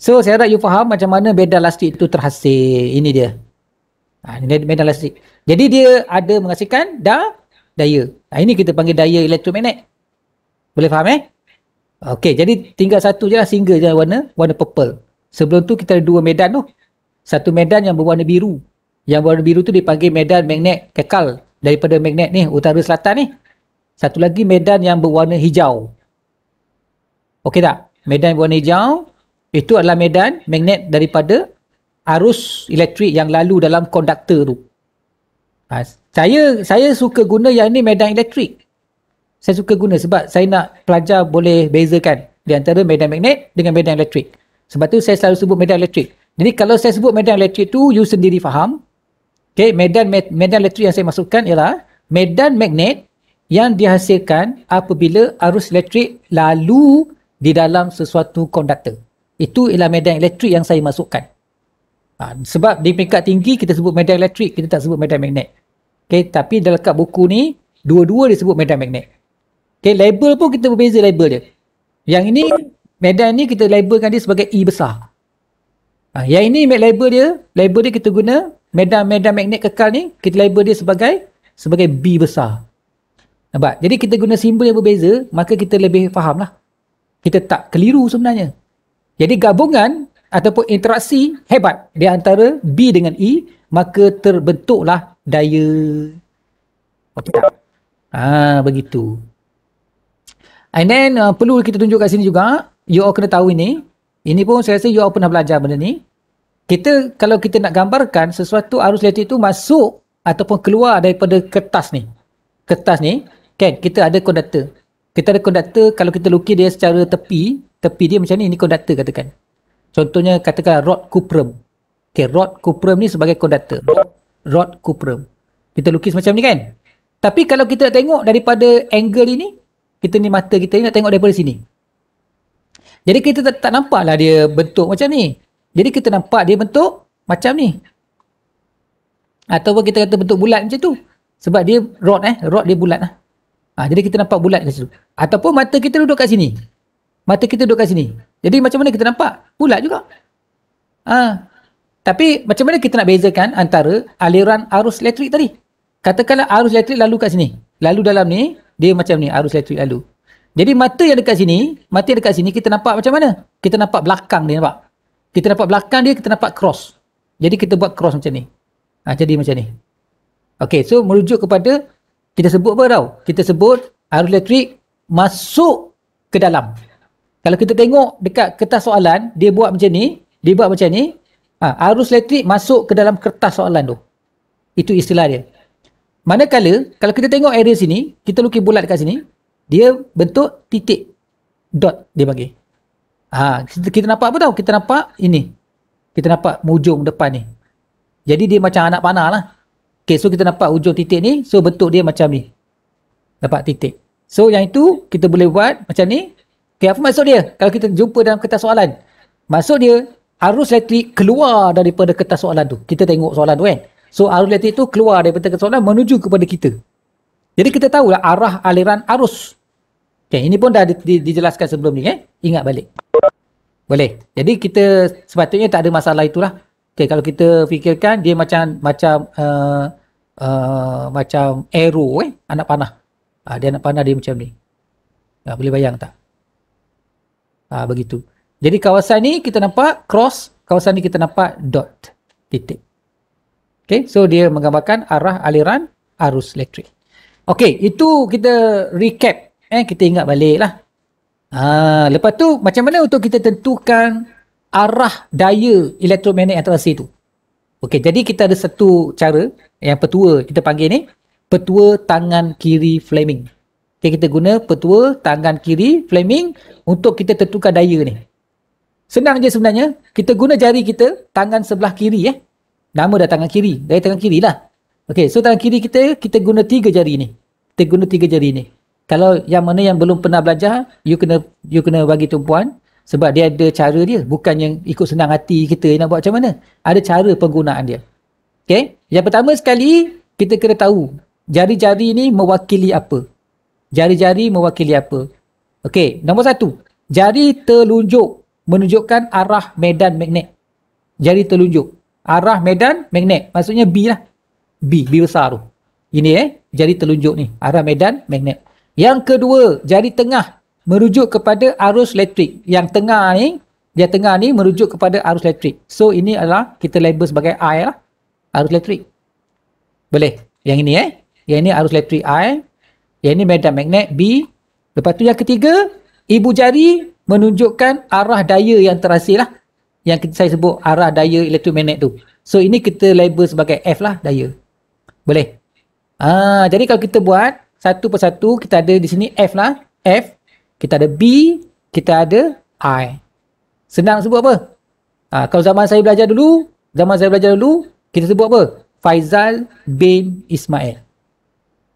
So saya harap you faham macam mana medan lastik itu terhasil. Ini dia. Ini medan lastik. Jadi dia ada menghasilkan daya. Ini kita panggil daya elektromagnet. Boleh faham Okey, jadi tinggal satu je lah single je warna purple. Sebelum tu kita ada dua medan tu. Satu medan yang berwarna biru. Yang berwarna biru tu dipanggil medan magnet kekal daripada magnet ni utara selatan ni. Satu lagi medan yang berwarna hijau. Okey tak? Medan berwarna hijau itu adalah medan magnet daripada arus elektrik yang lalu dalam konduktor tu. Saya suka guna yang ni medan elektrik. Saya suka guna sebab saya nak pelajar boleh bezakan di antara medan magnet dengan medan elektrik. Sebab tu saya selalu sebut medan elektrik. Jadi kalau saya sebut medan elektrik tu, you sendiri faham. Okay, medan elektrik yang saya masukkan ialah medan magnet yang dihasilkan apabila arus elektrik lalu di dalam sesuatu konduktor. Itu ialah medan elektrik yang saya masukkan. Sebab di peringkat tinggi kita sebut medan elektrik, kita tak sebut medan magnet. Okay, tapi dalam kat buku ni, dua-dua disebut medan magnet. Okay, label pun kita berbeza label dia. Yang ini, medan ni kita labelkan dia sebagai E besar. Yang ini label dia kita guna medan magnet kekal ni, kita label dia sebagai B besar. Nampak? Jadi kita guna simbol yang berbeza, maka kita lebih faham lah. Kita tak keliru sebenarnya. Jadi gabungan ataupun interaksi hebat di antara B dengan E, maka terbentuklah daya. Okey tak? Begitu. And then perlu kita tunjuk kat sini juga, you all kena tahu ini. Ini pun saya rasa you all pernah belajar benda ni. Kalau kita nak gambarkan sesuatu arus elektrik itu masuk ataupun keluar daripada kertas ni. Kertas ni, kan, kita ada konduktor. Kita ada konduktor, kalau kita lukis dia secara tepi dia macam ni konduktor katakan. Contohnya katakan rod cuprum. Okay, rod cuprum ni sebagai konduktor. Rod cuprum. Kita lukis macam ni kan. Tapi kalau kita tengok daripada angle ini, kita ni mata kita ni nak tengok daripada sini. Jadi kita tak nampak lah dia bentuk macam ni. Jadi kita nampak dia bentuk macam ni. Ataupun kita kata bentuk bulat macam tu. Sebab dia rod dia bulat lah. Jadi kita nampak bulat kat situ. Ataupun mata kita duduk kat sini. Mata kita duduk kat sini. Jadi macam mana kita nampak? Bulat juga. Tapi macam mana kita nak bezakan antara aliran arus elektrik tadi? Katakanlah arus elektrik lalu kat sini. Lalu dalam ni, dia macam ni arus elektrik lalu. Jadi mata yang dekat sini kita nampak macam mana? Kita nampak belakang dia, nampak? Kita nampak belakang dia, kita nampak cross. Jadi kita buat cross macam ni. Jadi macam ni. Okay, so merujuk kepada, kita sebut apa tau? Kita sebut arus elektrik masuk ke dalam. Kalau kita tengok dekat kertas soalan, dia buat macam ni, arus elektrik masuk ke dalam kertas soalan tu. Itu istilah dia. Manakala, kalau kita tengok area sini, kita lukis bulat dekat sini, dia bentuk titik. Dot dia bagi. Kita nampak apa tau? Kita nampak ini. Kita nampak ujung depan ni. Jadi dia macam anak panah lah. Okay, so kita nampak ujung titik ni, so bentuk dia macam ni. Dapat titik. So yang itu, kita boleh buat macam ni. Okay, apa maksud dia? Kalau kita jumpa dalam kertas soalan. Maksud dia, arus elektrik keluar daripada kertas soalan tu. Kita tengok soalan tu kan. So arus elektrik tu keluar daripada kertas soalan menuju kepada kita. Jadi kita tahulah arah aliran arus. Okay, ini pun dah dijelaskan sebelum ni. Ingat balik. Boleh. Jadi kita sepatutnya tak ada masalah itulah. Okay, kalau kita fikirkan dia macam arrow anak panah. Dia anak panah dia macam ni. Boleh bayang tak? Begitu. Jadi kawasan ni kita nampak cross, kawasan ni kita nampak dot, titik. Okay, so dia menggambarkan arah aliran arus elektrik. Okay, itu kita recap. Kita ingat balik lah. Lepas tu macam mana untuk kita tentukan arah daya elektromagnet yang terhasil tu? Okay, jadi kita ada satu cara yang petua kita panggil ni, petua tangan kiri Fleming. Okay, kita guna petua tangan kiri Fleming untuk kita tentukan daya ni. Senang je sebenarnya. Kita guna jari kita, tangan sebelah kiri. Nama dah tangan kiri. Dari tangan kiri lah. Okay, so tangan kiri kita guna 3 jari ni. Kita guna 3 jari ni. Kalau yang mana yang belum pernah belajar, you kena bagi tumpuan. Sebab dia ada cara dia. Bukan yang ikut senang hati kita nak buat macam mana. Ada cara penggunaan dia. Okay. Yang pertama sekali, kita kena tahu. Jari-jari ni mewakili apa. Jari-jari mewakili apa. Okay. Nombor 1. Jari telunjuk menunjukkan arah medan magnet. Jari telunjuk. Arah medan magnet. Maksudnya B lah. B besar tu. Ini jari telunjuk ni. Arah medan magnet. Yang kedua, jari tengah merujuk kepada arus elektrik. Yang tengah ni merujuk kepada arus elektrik. So ini adalah kita label sebagai I lah. Arus elektrik. Boleh. Yang ini Yang ini arus elektrik I. Yang ini medan magnet B. Lepas tu yang ketiga, ibu jari menunjukkan arah daya yang terhasil lah. Yang saya sebut arah daya elektromagnet tu. So ini kita label sebagai F lah, daya. Boleh? Jadi kalau kita buat satu persatu, kita ada di sini F lah. F. Kita ada B. Kita ada I. Senang sebut apa? Kalau zaman saya belajar dulu, kita sebut apa? Faizal bin Ismail.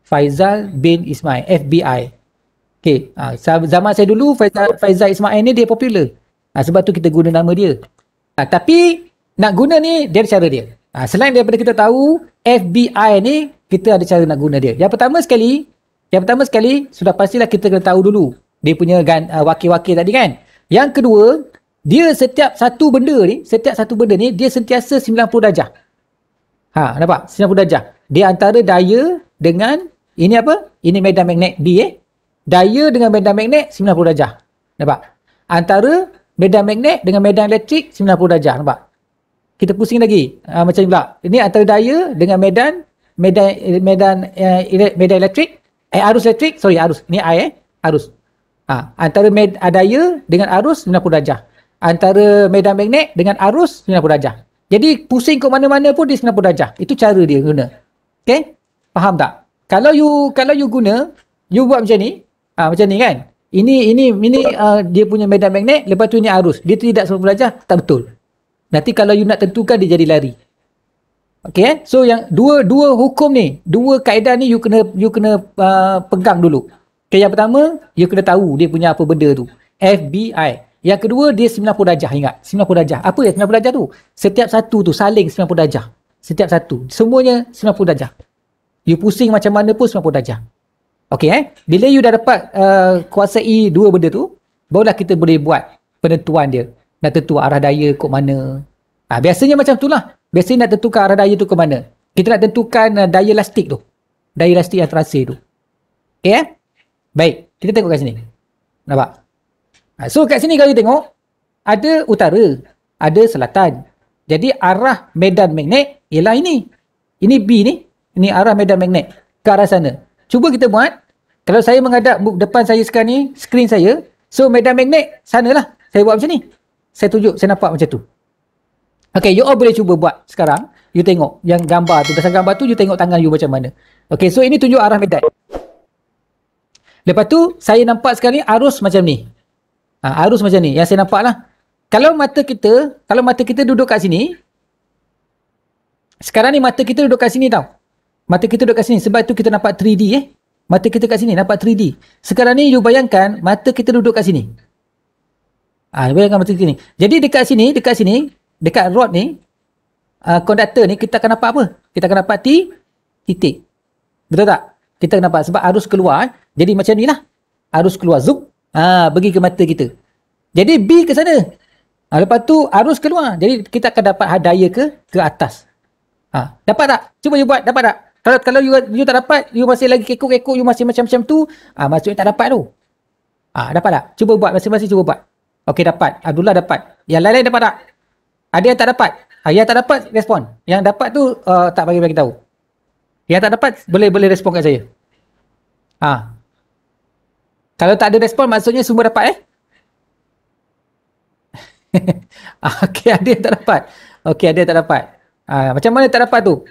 Faizal bin Ismail. FBI. Okay. Zaman saya dulu, Faizal Ismail ni dia popular. Sebab tu kita guna nama dia. Tapi nak guna ni, dia ada cara dia. Selain daripada kita tahu FBI ni, kita ada cara nak guna dia. Yang pertama sekali, sudah pastilah kita kena tahu dulu dia punya wakil-wakil tadi kan. Yang kedua, dia setiap satu benda ni, dia sentiasa 90 darjah. Nampak? 90 darjah. Dia antara daya dengan, ini apa? Ini medan magnet B Daya dengan medan magnet 90 darjah. Nampak? Antara medan magnet dengan medan elektrik 90 darjah. Nampak? Kita pusing lagi. Macam ni pula. Ini antara daya dengan medan elektrik. Arus elektrik. Sorry, arus. Ni I arus. Antara daya dengan arus 90 darjah. Antara medan magnet dengan arus 90 darjah. Jadi pusing ke mana-mana pun dia 90 darjah. Itu cara dia guna. Okay? Faham tak? Kalau you guna, you buat macam ni. Macam ni kan. Ini dia punya medan magnet, lepas tu ini arus. Dia tidak 90 darjah, tak betul. Nanti kalau you nak tentukan, dia jadi lari. Okay? So yang dua hukum ni, dua kaedah ni you kena pegang dulu. Okay, yang pertama, you kena tahu dia punya apa benda tu. FBI. Yang kedua, dia 90 darjah. Ingat, 90 darjah. Apa ya 90 darjah tu? Setiap satu tu saling 90 darjah. Setiap satu. Semuanya 90 darjah. You pusing macam mana pun 90 darjah. Okay, bila you dah dapat kuasai dua benda tu, barulah kita boleh buat penentuan dia. Nak tentu arah daya ke mana. Biasanya macam tu lah. Biasanya nak tentukan arah daya tu ke mana. Kita nak tentukan daya elastik tu. Daya elastik yang terhasil tu. Okay, baik. Kita tengok kat sini. Nampak? So kat sini kalau you tengok, ada utara, ada selatan. Jadi arah medan magnet ialah ini. Ini B ni. Ini arah medan magnet ke arah sana. Cuba kita buat. Kalau saya menghadap depan saya sekarang ni, skrin saya. So, medan magnet, sanalah. Saya buat macam ni. Saya tunjuk, saya nampak macam tu. Okay, you all boleh cuba buat sekarang. You tengok yang gambar tu. Dasar gambar tu, you tengok tangan you macam mana. Okay, so ini tunjuk arah medan. Lepas tu, saya nampak sekarang ni arus macam ni. Arus macam ni. Yang saya nampak lah. Kalau mata kita duduk kat sini, sekarang ni mata kita duduk kat sini tau. Mata kita duduk kat sini. Sebab tu kita nampak 3D Mata kita kat sini nampak 3D. Sekarang ni you bayangkan mata kita duduk kat sini. Bayangkan mata kita ni. Jadi dekat sini, dekat rod ni, konduktor ni kita akan nampak apa? Kita akan nampak titik. Betul tak? Kita akan nampak sebab arus keluar. Jadi macam ni lah. Arus keluar. Zup. Pergi ke mata kita. Jadi B ke sana. Lepas tu arus keluar. Jadi kita akan dapat daya ke atas. Dapat tak? Cuba you buat. Dapat tak? Kalau you tak dapat, you masih lagi kekok-kekok, you masih macam-macam tu, maksudnya tak dapat tu. Dapat tak? Cuba buat, masing-masing cuba buat. Okey, dapat. Abdullah dapat. Yang lain-lain dapat tak? Ada yang tak dapat? Yang tak dapat, respon. Yang dapat tu, tak bagi tahu. Yang tak dapat, boleh respon kat saya. Kalau tak ada respon, maksudnya semua dapat Okey, ada yang tak dapat. Okey, ada yang tak dapat. Macam mana tak dapat tu?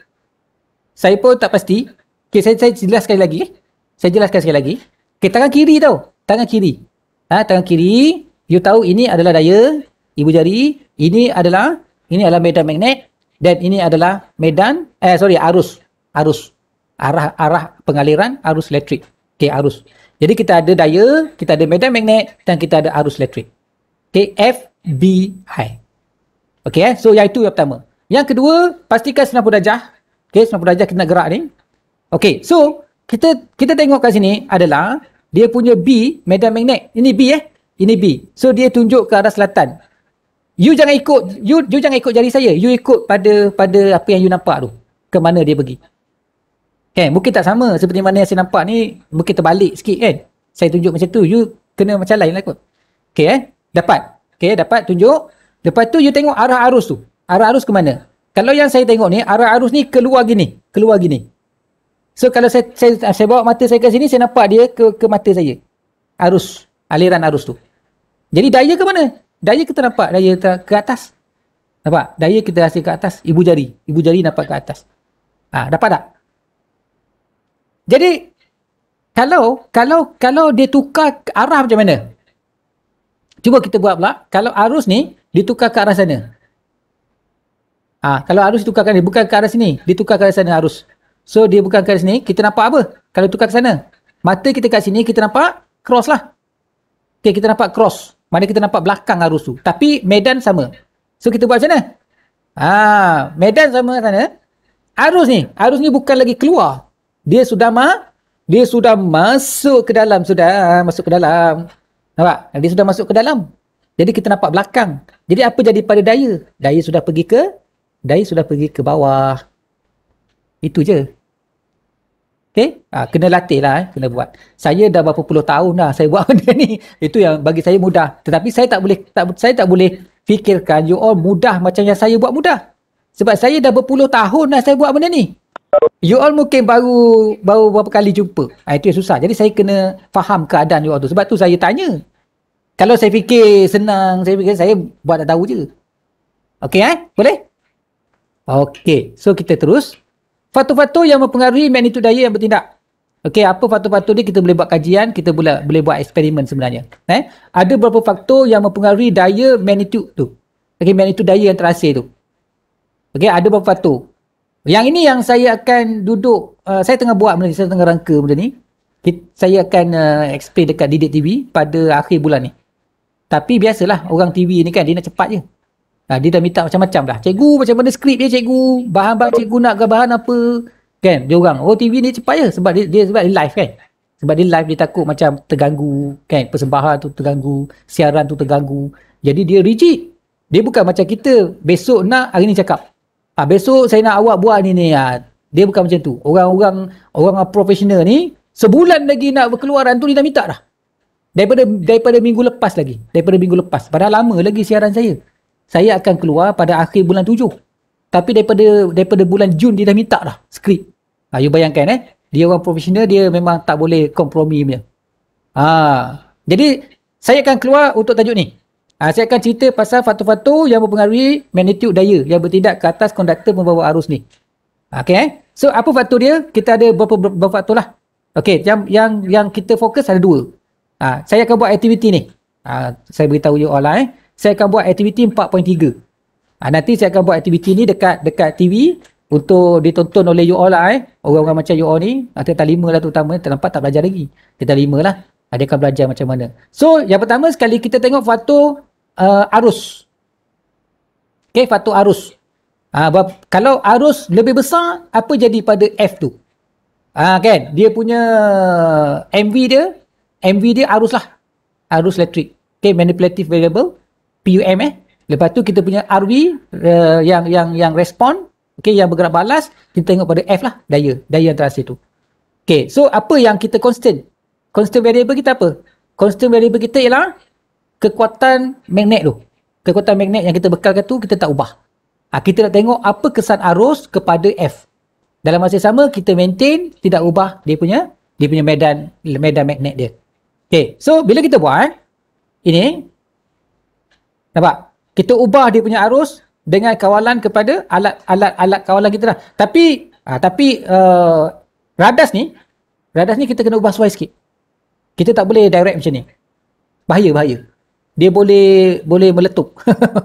Saya pun tak pasti. Okay, saya jelaskan lagi. Okay, tangan kiri tau. Tangan kiri. Tangan kiri. You tahu ini adalah daya. Ibu jari. Ini adalah medan magnet. Dan ini adalah arus. Arah pengaliran arus elektrik. Okay, arus. Jadi kita ada daya, kita ada medan magnet dan kita ada arus elektrik. Okay, FBI. Okay, so yang itu yang pertama. Yang kedua, pastikan 90 darjah. Okay, 90 darjah kita nak gerak ni. Okay, so kita tengok kat sini adalah dia punya B, medan magnet. Ini B Ini B. So dia tunjuk ke arah selatan. You jangan ikut jari saya. You ikut pada apa yang you nampak tu. Ke mana dia pergi. Kan? Mungkin tak sama seperti mana yang saya nampak ni, mungkin terbalik sikit kan. Saya tunjuk macam tu, you kena macam lain lah kot. Okay, dapat. Okay, dapat tunjuk. Lepas tu you tengok arah arus tu. Arah arus ke mana? Kalau yang saya tengok ni, arah arus ni keluar gini. So kalau saya bawa mata saya ke sini, saya nampak dia ke mata saya. Arus, aliran arus tu. Jadi daya ke mana? Daya kita nampak, daya ke atas. Nampak? Daya kita rasa ke atas, ibu jari nampak ke atas. Dapat tak? Jadi kalau dia tukar arah macam mana? Cuba kita buat pula. Kalau arus ni ditukar ke arah sana. Kalau arus ditukar bukan ke arah sini, ditukar ke arah sana arus. So dia bukan ke arah sini, kita nampak apa? Kalau tukar ke sana. Mata kita kat sini, kita nampak cross lah. Okay, kita nampak cross. Mana kita nampak belakang arus tu. Tapi medan sama. So kita buat macam mana? Medan sama sana. Arus ni bukan lagi keluar. Dia sudah masuk ke dalam. Nampak? Dia sudah masuk ke dalam. Jadi kita nampak belakang. Jadi apa jadi pada daya? Daya sudah pergi ke bawah. Itu je. Okay? Kena latih lah. Kena buat. Saya dah berapa puluh tahun dah saya buat benda ni. Itu yang bagi saya mudah. Tetapi saya tak boleh fikirkan you all mudah macam yang saya buat mudah. Sebab saya dah berpuluh tahun dah saya buat benda ni. You all mungkin baru berapa kali jumpa. Itu yang susah. Jadi saya kena faham keadaan you all tu. Sebab tu saya tanya. Kalau saya fikir senang, saya buat tak tahu je. Okay, boleh? Okay, so kita terus. Faktor-faktor yang mempengaruhi magnitude daya yang bertindak. Okey, apa faktor-faktor ni kita boleh buat kajian, kita boleh buat eksperimen sebenarnya. Ada beberapa faktor yang mempengaruhi daya magnitude tu. Okey, magnitude daya yang terasa tu. Okey, ada beberapa faktor. Yang ini yang saya akan duduk, saya tengah buat benda ni, saya tengah rangka benda ni. Saya akan explain dekat Didik TV pada akhir bulan ni. Tapi biasalah orang TV ni kan, dia nak cepat je. Dia dah minta macam-macam dah. Cikgu macam mana skrip dia cikgu, bahan-bahan cikgu nak bahan apa. Kan, dia orang, TV ni cepat je sebab dia live kan. Sebab dia live, dia takut macam terganggu kan, persembahan tu terganggu, siaran tu terganggu. Jadi dia rigid. Dia bukan macam kita, besok nak, hari ni cakap. Besok saya nak awak buat ni. Dia bukan macam tu. Orang profesional ni, sebulan lagi nak berkeluaran tu dia dah minta dah. Daripada minggu lepas lagi. Padahal lama lagi siaran saya. Saya akan keluar pada akhir bulan 7. Tapi daripada bulan Jun dia dah minta dah skrip. You bayangkan dia orang profesional, dia memang tak boleh kompromi punya. Jadi saya akan keluar untuk tajuk ni. Saya akan cerita pasal faktor-faktor yang mempengaruhi magnitude daya yang bertindak ke atas konduktor membawa arus ni. Okay, so apa faktor dia? Kita ada beberapa faktor lah. Okay, yang kita fokus ada 2. Saya akan buat aktiviti ni. Saya beritahu you all lah. Saya akan buat aktiviti 4.3. Nanti saya akan buat aktiviti ni dekat TV untuk ditonton oleh you all lah. Orang-orang macam you all ni, tingkat 5 lah terutama, terlambat tak belajar lagi. Tingkat 5 lah, dia akan belajar macam mana. So, yang pertama sekali kita tengok faktor arus. Okay, faktor arus. Kalau arus lebih besar, apa jadi pada F tu? Kan, dia punya MV dia arus lah. Arus elektrik. Okay, manipulative variable. PUM Lepas tu kita punya RV yang respon, okay, yang bergerak balas, kita tengok pada F lah, daya yang terasa tu. Okay, so apa yang kita constant variable kita apa? Constant variable kita ialah kekuatan magnet tu. Kekuatan magnet yang kita bekalkan tu kita tak ubah. Kita nak tengok apa kesan arus kepada F. Dalam masa sama kita maintain, tidak ubah dia punya medan magnet dia. Okay, so bila kita buat ini, nampak? Kita ubah dia punya arus dengan kawalan kepada alat kawalan kita lah. Tapi radas ni kita kena ubah sesuai sikit. Kita tak boleh direct macam ni. Bahaya. Dia boleh meletup.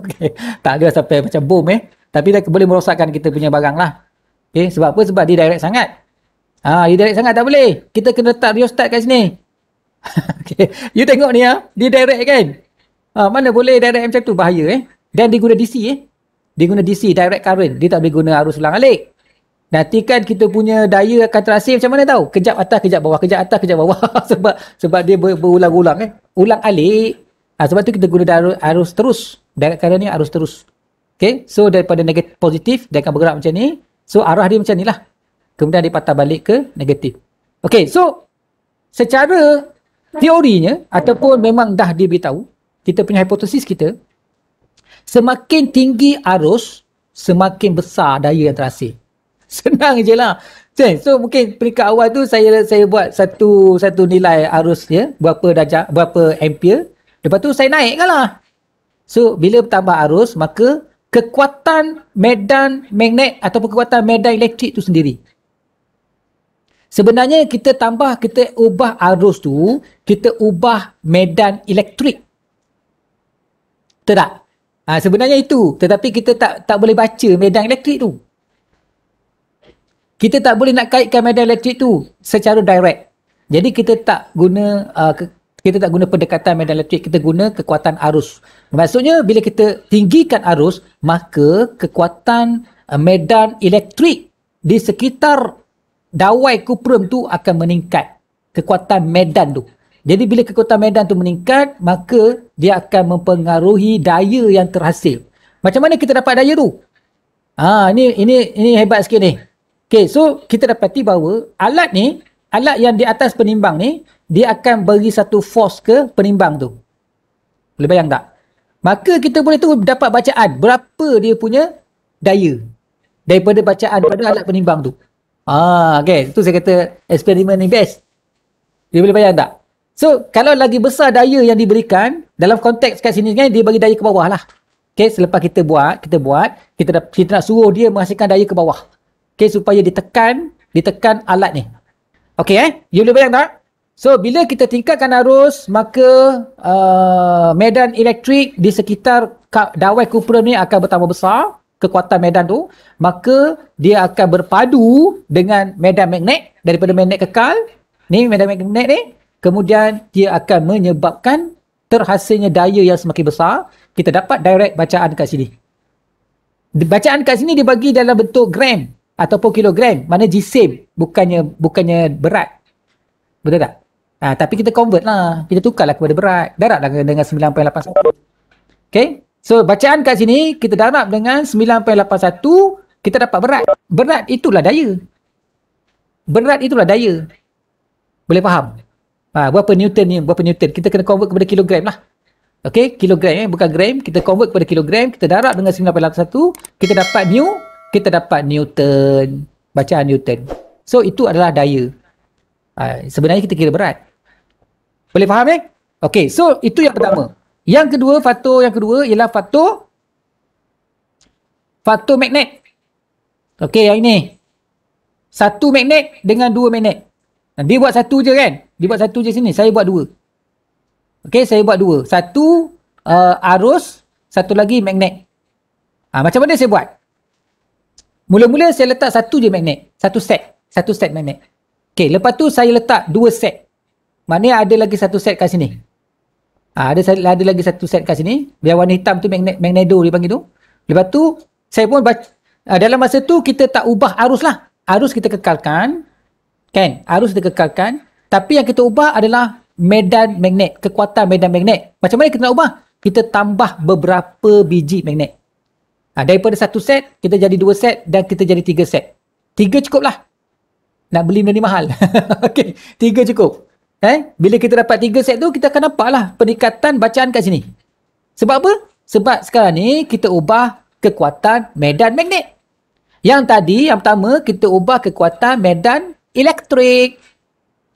Okay. Tak ada sampai macam bom tapi dia boleh merosakkan kita punya barang lah. Okay. Sebab apa? Sebab dia direct sangat. Dia direct sangat tak boleh. Kita kena letak rheostat kat sini. Okay. You tengok ni dia direct kan? Mana boleh direct macam tu, bahaya Dan dia guna DC Dia guna DC, direct current. Dia tak boleh guna arus ulang alik. Nanti kan kita punya daya akan terasa macam mana tahu? Kejap atas, kejap bawah, kejap atas, kejap bawah. sebab dia berulang-ulang Ulang alik. Sebab tu kita guna arus terus. Direct current ni arus terus. Okay, so daripada negatif positif, dia akan bergerak macam ni. So arah dia macam ni lah. Kemudian dia patah balik ke negatif. Okay, so secara teorinya, ataupun memang dah diberitahu, kita punya hipotesis kita, semakin tinggi arus, semakin besar daya yang terhasil. Senang je lah. So mungkin peringkat awal tu saya buat satu nilai arus dia, berapa ampere. Lepas tu saya naikkan lah. So bila bertambah arus, maka kekuatan medan magnet ataupun kekuatan medan elektrik tu sendiri. Sebenarnya kita ubah arus tu, kita ubah medan elektrik. Betul tak? Sebenarnya itu. Tetapi kita tak boleh baca medan elektrik tu. Kita tak boleh nak kaitkan medan elektrik tu secara direct. Jadi kita tak guna pendekatan medan elektrik, kita guna kekuatan arus. Maksudnya bila kita tinggikan arus, maka kekuatan medan elektrik di sekitar dawai kuprum tu akan meningkat. Kekuatan medan tu. Jadi bila kekuatan medan tu meningkat, maka dia akan mempengaruhi daya yang terhasil. Macam mana kita dapat daya tu? Ini hebat sikit ni. Okay, so kita dapati bahawa alat yang di atas penimbang ni, dia akan beri satu force ke penimbang tu. Boleh bayang tak? Maka kita boleh tu dapat bacaan berapa dia punya daya daripada bacaan pada alat penimbang tu. Okay, tu saya kata eksperimen ni best. Dia boleh bayang tak? So, kalau lagi besar daya yang diberikan, dalam konteks kat sini kan, dia bagi daya ke bawah lah. Okay, selepas kita buat, kita nak suruh dia menghasilkan daya ke bawah. Okay, supaya ditekan alat ni. Okay, you boleh bayang tak? So, bila kita tingkatkan arus, maka medan elektrik di sekitar dawai kuprum ni akan bertambah besar, kekuatan medan tu, maka dia akan berpadu dengan medan magnet, daripada magnet kekal, ni medan magnet ni, kemudian dia akan menyebabkan terhasilnya daya yang semakin besar. Kita dapat direct bacaan kat sini. Bacaan kat sini dibagi dalam bentuk gram ataupun kilogram, mana jisim, bukannya berat. Betul tak? Tapi kita convert lah, kita tukarlah kepada berat. Darablah dengan 9.81. Okay, so bacaan kat sini kita darab dengan 9.81, kita dapat berat. Berat itulah daya. Boleh faham? Berapa Newton ni? Berapa Newton? Kita kena convert kepada kilogram lah. Okay, kilogram bukan gram. Kita convert kepada kilogram, kita darab dengan 9.81, kita dapat Newton. Bacaan Newton. So itu adalah daya. Sebenarnya kita kira berat. Boleh faham ni? Okay, so itu yang pertama. Faktor yang kedua ialah faktor magnet. Okay, yang ini. Satu magnet dengan dua magnet. Dia buat satu je kan? Dia buat satu je sini. Saya buat dua. Okay, saya buat dua. Satu arus, satu lagi magnet. Macam mana saya buat? Mula-mula saya letak satu je magnet. Satu set magnet. Okay, lepas tu saya letak dua set. Maknanya ada lagi satu set kat sini. Ada lagi satu set kat sini. Biar warna hitam tu magneto dia panggil tu. Lepas tu saya pun dalam masa tu kita tak ubah arus lah. Arus kita kekalkan. Kan? Arus kita kekalkan. Tapi yang kita ubah adalah medan magnet. Kekuatan medan magnet. Macam mana kita nak ubah? Kita tambah beberapa biji magnet. Daripada satu set, kita jadi dua set dan kita jadi tiga set. Tiga cukup lah. Nak beli benda ni mahal. Okay, tiga cukup. Bila kita dapat 3 set tu, kita akan nampak lah peningkatan bacaan kat sini. Sebab apa? Sebab sekarang ni kita ubah kekuatan medan magnet. Yang tadi, yang pertama, kita ubah kekuatan medan elektrik.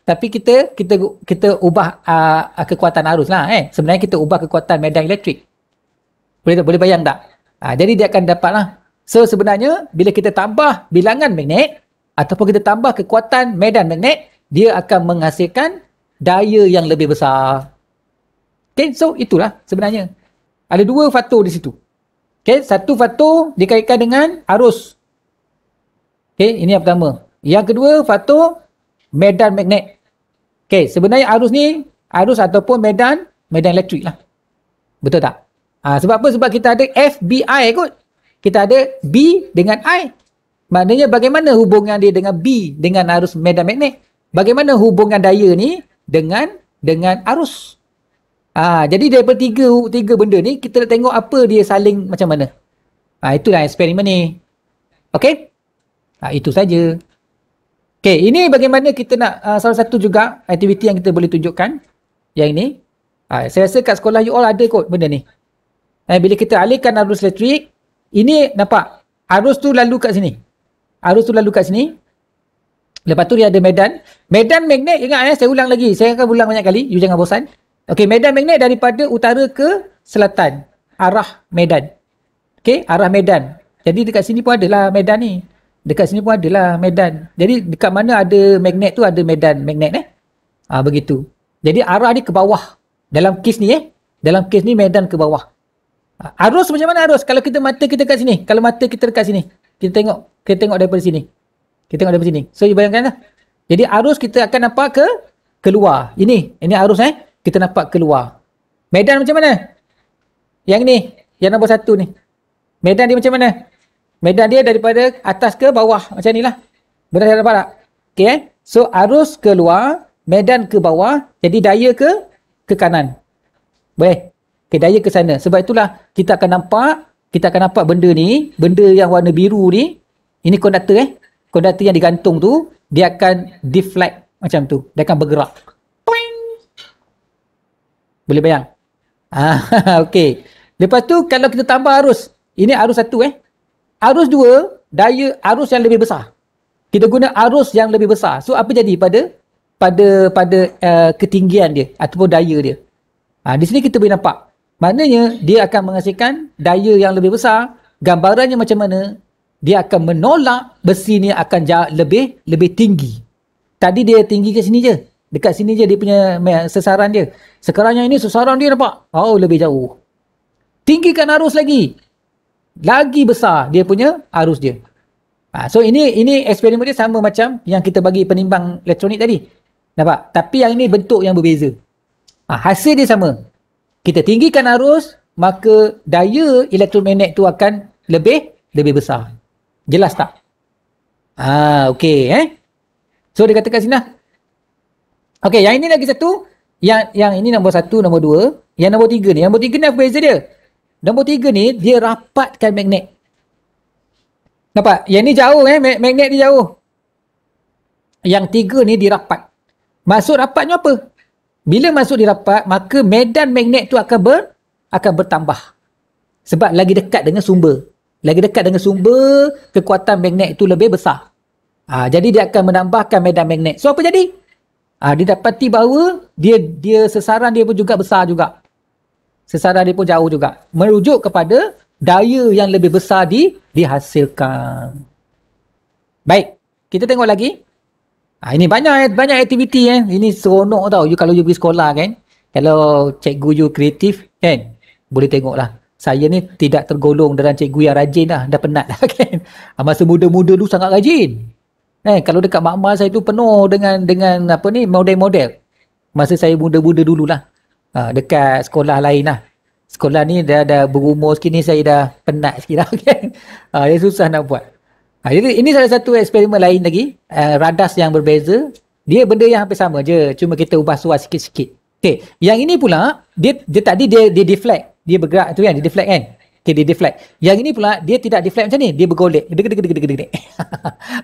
Tapi kita ubah kekuatan arus lah. Sebenarnya kita ubah kekuatan medan elektrik. Boleh bayang tak? Jadi dia akan dapat lah. So sebenarnya, bila kita tambah bilangan magnet, ataupun kita tambah kekuatan medan magnet, dia akan menghasilkan daya yang lebih besar. Okay, so itulah sebenarnya. Ada dua faktor di situ. Okay, satu faktor dikaitkan dengan arus. Okay, ini yang pertama. Yang kedua, faktor medan magnet. Okay, sebenarnya arus ni, arus ataupun medan elektrik lah. Betul tak? Sebab apa? Sebab kita ada FBI kot. Kita ada B dengan I. Maknanya bagaimana hubungan dia dengan B dengan arus medan magnet? Bagaimana hubungan daya ni dengan arus? Jadi daripada tiga benda ni, kita nak tengok apa dia saling macam mana. Itulah eksperimen ni. Okey? Itu saja. Okey, ini bagaimana kita nak salah satu juga aktiviti yang kita boleh tunjukkan. Yang ini. Saya rasa kat sekolah you all ada kot benda ni. Bila kita alihkan arus elektrik, ini nampak arus tu lalu kat sini. Arus tu lalu kat sini. Lepas tu dia ada medan. Medan magnet, ingat saya ulang lagi. Saya akan ulang banyak kali. You jangan bosan. Okey, medan magnet daripada utara ke selatan. Arah medan. Okey, arah medan. Jadi dekat sini pun adalah medan ni. Dekat sini pun adalah medan. Jadi dekat mana ada magnet tu ada medan magnet begitu. Jadi arah dia ke bawah. Dalam kes ni Dalam kes ni medan ke bawah. Arus macam mana arus? Kalau kita mata kita kat sini. Kalau mata kita dekat sini. Kita tengok daripada sini. Kita tengok daripada sini. So you bayangkan lah. Jadi arus kita akan nampak keluar. Ini arus kita nampak keluar. Medan macam mana? Yang ni, yang nombor 1 ni. Medan dia macam mana? Medan dia daripada atas ke bawah. Macam ni lah. Benar tak dapat tak? Okay, so arus keluar, medan ke bawah, jadi daya ke kanan. Boleh? Okay, daya ke sana. Sebab itulah kita akan nampak benda ni, benda yang warna biru ni, ini konduktor Konduktor yang digantung tu, dia akan deflect macam tu. Dia akan bergerak. Boleh bayang? Okey. Lepas tu kalau kita tambah arus, ini arus 1 Arus 2, daya arus yang lebih besar. Kita guna arus yang lebih besar. So apa jadi pada ketinggian dia ataupun daya dia? Di sini kita boleh nampak. Maknanya dia akan menghasilkan daya yang lebih besar. Gambarannya macam mana? Dia akan menolak besi ni akan lebih tinggi. Tadi dia tinggi kat sini je. Dekat sini je dia punya sesaran dia. Sekarang yang ini sesaran dia nampak. Lebih jauh. Tinggikan arus lagi. Lagi besar dia punya arus dia. So ini eksperimen dia sama macam yang kita bagi penimbang elektronik tadi. Nampak? Tapi yang ini bentuk yang berbeza. Hasil dia sama. Kita tinggikan arus, maka daya elektromagnet tu akan lebih besar. Jelas tak? Okey So dia kata kat sini lah. Okey, yang ini lagi satu. Yang ini nombor 1, nombor 2. Yang nombor 3 ni. Nombor 3 ni apa beza dia? Nombor 3 ni dia rapatkan magnet. Nampak? Yang ni jauh magnet dia jauh. Yang 3 ni dirapat. Maksud rapatnya apa? Bila masuk dirapat, maka medan magnet tu akan bertambah. Sebab lagi dekat dengan sumber. Lagi dekat dengan sumber, kekuatan magnet itu lebih besar. Jadi dia akan menambahkan medan magnet. So apa jadi? Dia dapati bahawa dia sesaran dia pun juga besar juga. Sesaran dia pun jauh juga. Merujuk kepada daya yang lebih besar dihasilkan. Baik, kita tengok lagi. Ini banyak aktiviti Ini seronok tau. Kalau you pergi sekolah kan. Kalau cikgu you kreatif kan. Boleh tengok lah. Saya ni tidak tergolong dalam cikgu yang rajin lah. Dah penat lah kan. Masa muda-muda dulu sangat rajin. Kalau dekat makmal saya tu penuh dengan apa ni model-model. Masa saya muda-muda dululah. Dekat sekolah lain lah. Sekolah ni dah berumur sikit ni saya dah penat sikit lah kan. Dia susah nak buat. Jadi ini salah satu eksperimen lain lagi. Radas yang berbeza. Dia benda yang hampir sama je. Cuma kita ubah suara sikit-sikit. Okay. Yang ini pula, dia tadi dia deflect. Dia bergerak tu kan. Dia deflect kan. Okay, dia deflect. Yang ini pula, dia tidak deflect macam ni. Dia bergolek.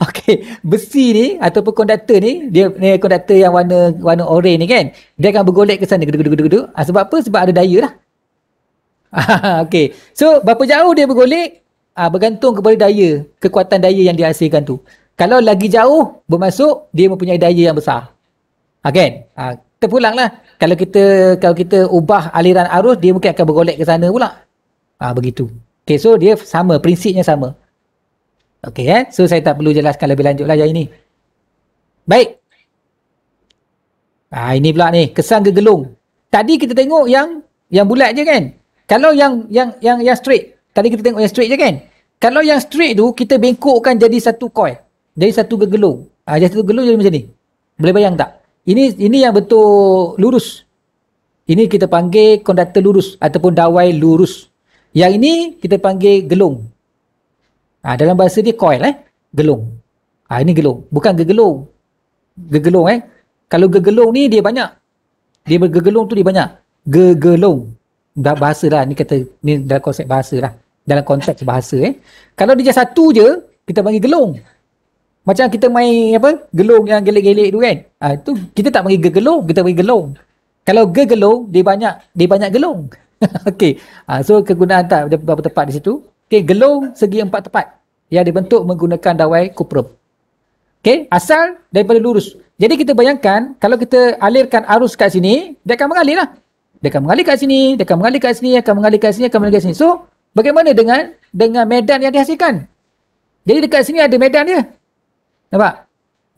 Okay. Besi ni, ataupun konduktor ni, dia konduktor yang warna orange ni kan. Dia akan bergolek ke sana. Sebab apa? Sebab ada daya lah. Okay. So, berapa jauh dia bergolek? Bergantung kepada daya, kekuatan daya yang dihasilkan tu. Kalau lagi jauh bermasuk, dia mempunyai daya yang besar. Kan? Terpulang lah. Kalau kita ubah aliran arus, dia mungkin akan bergolek ke sana pula. Begitu. Okay, so dia sama, prinsipnya sama. Okay, so saya tak perlu jelaskan lebih lanjut lah yang ini. Baik. Ini pula ni, kesan gegelung. Tadi kita tengok yang bulat je kan? Kalau yang straight, tadi kita tengok yang straight je kan? Kalau yang straight tu, kita bengkokkan jadi satu coil. Jadi satu gegelung. Jadi satu gegelung jadi macam ni. Boleh bayang tak? Ini yang betul lurus. Ini kita panggil konduktor lurus ataupun dawai lurus. Yang ini kita panggil gelung. Dalam bahasa dia coil gelung. Ini gelung. Bukan gegelung. Gegelung Kalau gegelung ni dia banyak. Dia bergegelung tu dia banyak. Gelong. Bahasa lah, ni kata, ni dalam konsep bahasa lah. Dalam konteks bahasa Kalau dia satu je, kita panggil gelong. Macam kita main apa? Gelong yang gelek-gelek tu kan. Tu kita tak panggil gelong, kita panggil gelong. Kalau gelong, dia banyak gelong. Okey. So kegunaan tak beberapa tepat di situ. Okey, gelong segi 4 tepat yang dibentuk menggunakan dawai kuprum. Okey, asal daripada lurus. Jadi kita bayangkan kalau kita alirkan arus kat sini, dia akan mengalir lah. Dia akan mengalir kat sini, dia akan mengalir kat sini, akan mengalir kat sini, akan mengalir kat sini. So, bagaimana dengan medan yang dihasilkan? Jadi dekat sini ada medan dia. Nampak?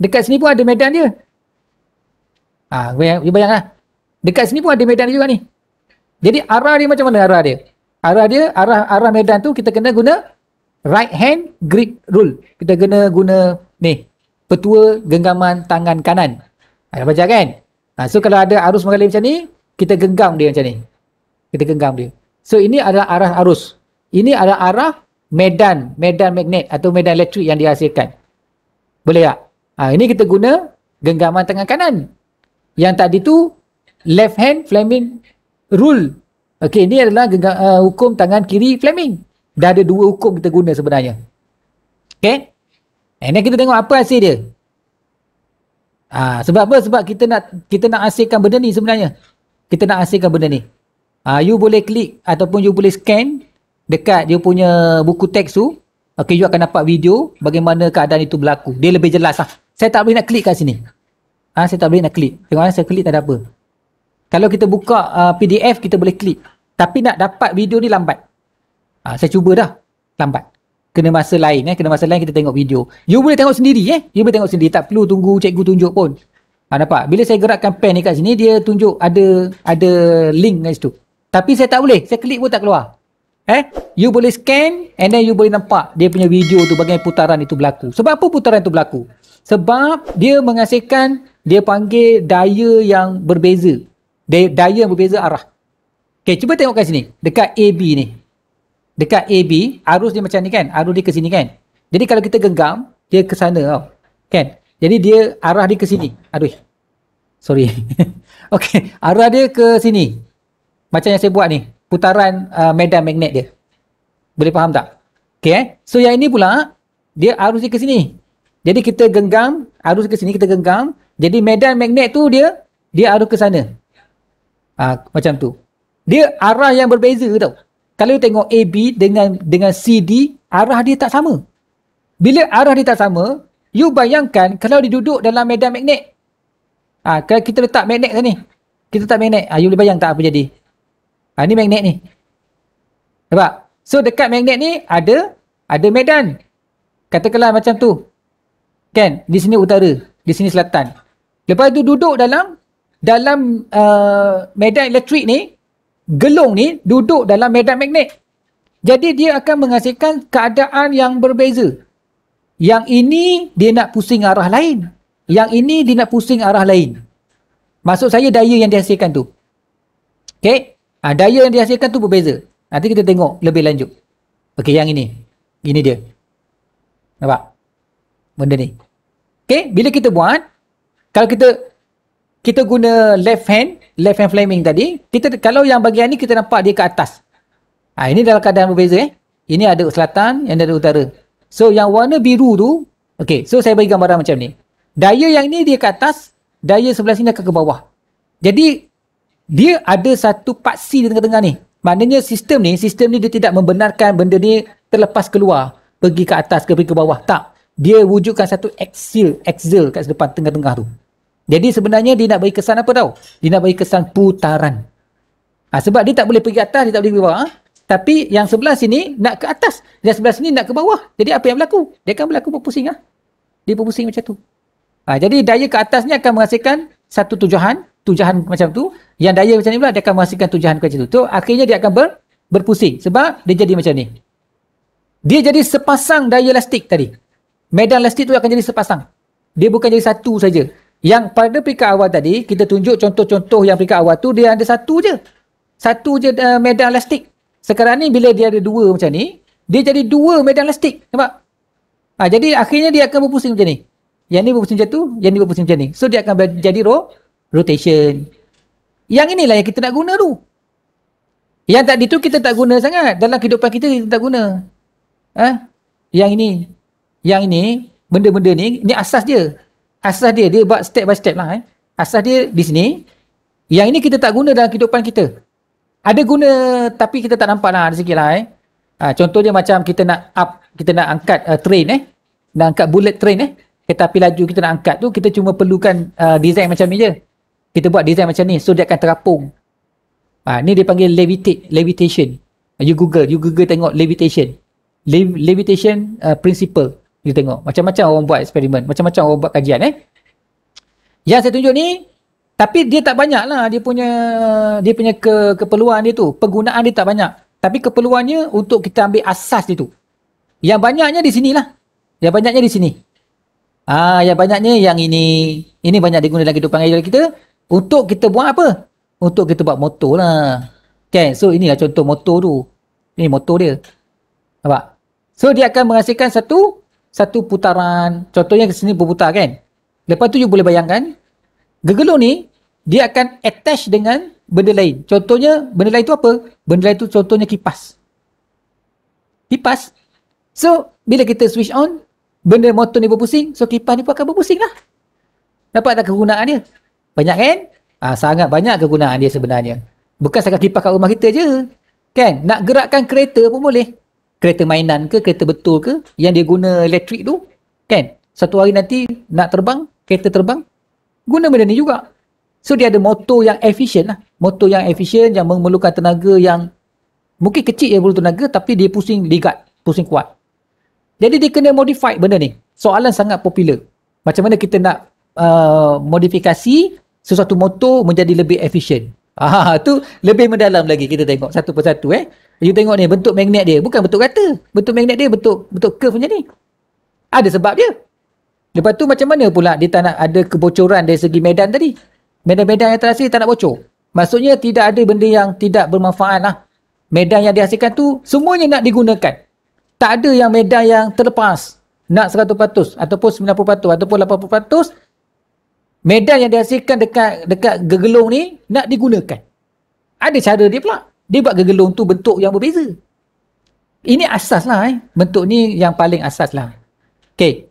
Dekat sini pun ada medan dia. Bayangkan. Dekat sini pun ada medan dia juga ni. Jadi arah dia macam mana arah dia? Arah medan tu kita kena guna right hand grip rule. Kita kena guna ni, petua genggaman tangan kanan. Ada baca kan? So kalau ada arus mengalir macam ni, kita genggam dia macam ni. Kita genggam dia. So ini adalah arah arus. Ini adalah arah medan magnet atau medan elektrik yang dihasilkan. Boleh tak? Ini kita guna genggaman tangan kanan. Yang tadi tu left hand Fleming rule. Okey, ini adalah hukum tangan kiri Fleming. Dah ada 2 hukum kita guna sebenarnya. Okey? Ini kita tengok apa hasil dia. Sebab apa? Sebab kita nak hasilkan benda ni sebenarnya. Kita nak hasilkan benda ni. You boleh klik ataupun you boleh scan dekat dia punya buku teks tu. Okay, you akan dapat video bagaimana keadaan itu berlaku. Dia lebih jelas lah. Saya tak boleh nak klik kat sini. Saya tak boleh nak klik. Tengok saya klik tak ada apa. Kalau kita buka PDF, kita boleh klik. Tapi nak dapat video ni lambat. Saya cuba dah. Lambat. Kena masa lain. Kena masa lain kita tengok video. You boleh tengok sendiri. You boleh tengok sendiri. Tak perlu tunggu cikgu tunjuk pun. Nampak? Bila saya gerakkan pen ni kat sini, dia tunjuk ada link kat situ. Tapi saya tak boleh. Saya klik pun tak keluar. You boleh scan and then you boleh nampak dia punya video tu bagaimana putaran itu berlaku. Sebab apa putaran itu berlaku? Sebab dia menghasilkan, dia panggil daya yang berbeza. Daya yang berbeza arah. Okay, cuba tengok kat sini. Dekat AB ni. Dekat AB, arus dia macam ni kan? Arus dia ke sini kan? Jadi kalau kita genggam, dia ke sana tau. Kan? Jadi dia arah dia ke sini. Aduh. Sorry. Okay. Arah dia ke sini. Macam yang saya buat ni. Putaran medan magnet dia. Boleh faham tak? Okay. So yang ini pula, dia arus dia ke sini. Jadi kita genggam, arus ke sini kita genggam. Jadi medan magnet tu dia arus ke sana. Macam tu. Dia arah yang berbeza tau. Kalau tengok AB dengan CD, arah dia tak sama. Bila arah dia tak sama, you bayangkan kalau dia duduk dalam medan magnet. Kalau kita letak magnet ni. Kita letak magnet. You boleh bayang tak apa jadi? Ni magnet ni. Nampak? So dekat magnet ni ada medan. Katakanlah macam tu. Kan? Di sini utara. Di sini selatan. Lepas tu duduk dalam medan elektrik ni. Gelong ni duduk dalam medan magnet. Jadi dia akan menghasilkan keadaan yang berbeza. Yang ini dia nak pusing arah lain. Yang ini dia nak pusing arah lain. Maksud saya daya yang dihasilkan tu. Okay. Daya yang dihasilkan tu berbeza. Nanti kita tengok lebih lanjut. Okay, yang ini. Ini dia. Nampak? Benda ni. Okay, bila kita buat, kalau kita guna left hand Fleming tadi, kalau yang bahagian ni kita nampak dia ke atas. Ini dalam keadaan berbeza. Ini ada selatan, yang ada utara. So, yang warna biru tu, okay, so saya bagi gambaran macam ni. Daya yang ni dia ke atas, daya sebelah sini akan ke bawah. Jadi, dia ada satu paksi di tengah-tengah ni. Maknanya sistem ni dia tidak membenarkan benda ni terlepas keluar, pergi ke atas ke pergi ke bawah. Tak. Dia wujudkan satu axial kat depan tengah-tengah tu. Jadi sebenarnya dia nak bagi kesan apa tau? Dia nak bagi kesan putaran. Sebab dia tak boleh pergi atas, dia tak boleh pergi bawah. Tapi yang sebelah sini nak ke atas, yang sebelah sini nak ke bawah. Jadi apa yang berlaku? Dia akan berlaku berpusing. Dia berpusing macam tu. Jadi daya ke atas ni akan menghasilkan satu tujuan macam tu. Yang daya macam ni pula dia akan menghasilkan tujuan macam tu. So akhirnya dia akan berpusing. Sebab dia jadi macam ni. Dia jadi sepasang daya elastik tadi. Medan elastik tu akan jadi sepasang. Dia bukan jadi satu saja. Yang pada peringkat awal tadi, kita tunjuk contoh-contoh yang peringkat awal tu, dia ada satu je. Satu je medan elastik. Sekarang ni bila dia ada dua macam ni, dia jadi dua medan elastik. Nampak? Jadi akhirnya dia akan berpusing macam ni. Yang ni berpusing macam tu, yang ni berpusing macam ni. So dia akan jadi rotation. Yang inilah yang kita nak guna tu. Yang tadi tu kita tak guna sangat. Dalam kehidupan kita tak guna. Yang ini, benda-benda ni asas dia. Asas dia buat step by step lah. Asas dia di sini. Yang ini kita tak guna dalam kehidupan kita. Ada guna tapi kita tak nampak lah. Ada sikit lah. Contohnya macam kita nak angkat train. Nak angkat bullet train. Kereta api laju kita nak angkat tu, kita cuma perlukan design macam ni je. Kita buat design macam ni. So dia akan terapung. Ni dia panggil levitation. You Google tengok levitation. Levitation principle. You tengok. Macam-macam orang buat eksperimen. Macam-macam orang buat kajian. Yang saya tunjuk ni, tapi dia tak banyak lah. Dia punya keperluan dia tu. Penggunaan dia tak banyak. Tapi keperluannya untuk kita ambil asas dia tu. Yang banyaknya di sinilah. Yang banyaknya di sini. Yang banyaknya yang ini. Ini banyak digunakan dalam kehidupan kita. Untuk kita buat apa? Untuk kita buat motor lah. Kan? So inilah contoh motor tu. Ini motor dia. Nampak? So dia akan menghasilkan satu putaran. Contohnya ke sini berputar kan? Lepas tu you boleh bayangkan. Gegelung ni, dia akan attach dengan benda lain. Contohnya, benda lain tu apa? Benda lain tu contohnya kipas. Kipas. So, bila kita switch on, benda motor ni berpusing, so kipas ni pun akan berpusing lah. Dapat tak kegunaan dia? Banyak kan? Sangat banyak kegunaan dia sebenarnya. Bukan sekadar kipas kat rumah kita je. Kan? Nak gerakkan kereta pun boleh. Kereta mainan ke, kereta betul ke, yang dia guna elektrik tu. Kan? Satu hari nanti nak terbang, kereta terbang, guna benda ni juga. So dia ada motor yang efisien lah. Motor yang efisien, yang memerlukan tenaga yang mungkin kecil yang perlu tenaga, tapi dia pusing ligat, pusing kuat. Jadi dia kena modify benda ni. Soalan sangat popular. Macam mana kita nak modifikasi sesuatu motor menjadi lebih efisien. Tu lebih mendalam lagi kita tengok satu persatu. You tengok ni bentuk magnet dia, bukan bentuk rata. Bentuk magnet dia bentuk curve macam ni. Ada sebab dia. Lepas tu macam mana pula dia tak nak ada kebocoran dari segi medan tadi. Medan-medan yang terhasil tak nak bocor. Maksudnya tidak ada benda yang tidak bermanfaat lah. Medan yang dihasilkan tu semuanya nak digunakan. Tak ada yang medan yang terlepas. Nak 100% ataupun 90% ataupun 80%. Medan yang dihasilkan dekat gegelung ni nak digunakan. Ada cara dia pula. Dia buat gegelung tu bentuk yang berbeza. Ini asas lah. Bentuk ni yang paling asas lah. Okay.